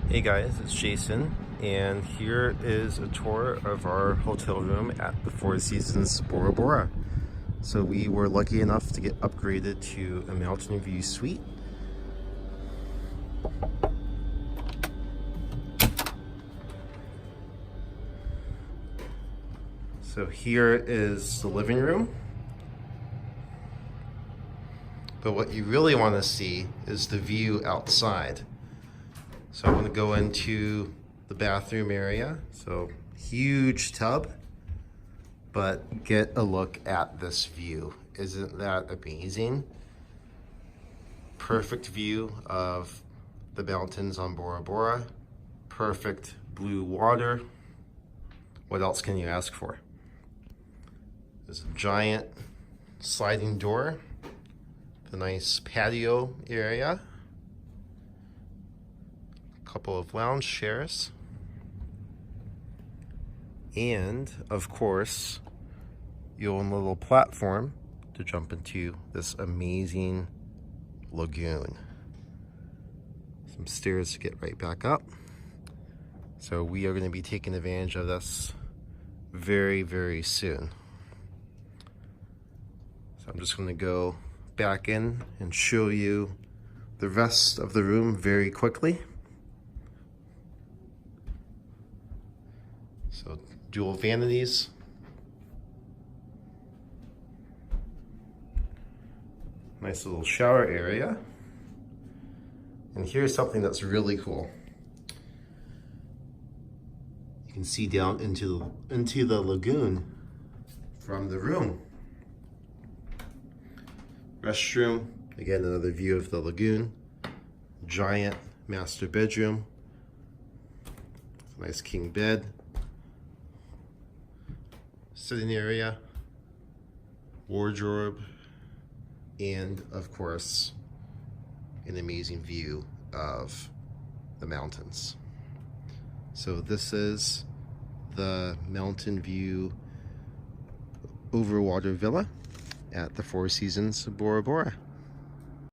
Hey guys, it's Jason, and here is a tour of our hotel room at the Four Seasons Bora Bora. So we were lucky enough to get upgraded to a mountain view suite. So here is the living room. But what you really want to see is the view outside. So I'm going to go into the bathroom area. So huge tub, but get a look at this view. Isn't that amazing? Perfect view of the mountains on Bora Bora. Perfect blue water. What else can you ask for? There's a giant sliding door. The nice patio area. Couple of lounge chairs, and of course you'll own a little platform to jump into this amazing lagoon. Some stairs to get right back up. So we are going to be taking advantage of this very soon. So I'm just going to go back in and show you the rest of the room very quickly. So dual vanities. Nice little shower area. And here's something that's really cool. You can see down into the lagoon from the room. Restroom, again another view of the lagoon. Giant master bedroom. Nice king bed. Sitting area, wardrobe, and of course, an amazing view of the mountains. So this is the Mountain View Overwater Villa at the Four Seasons Bora Bora.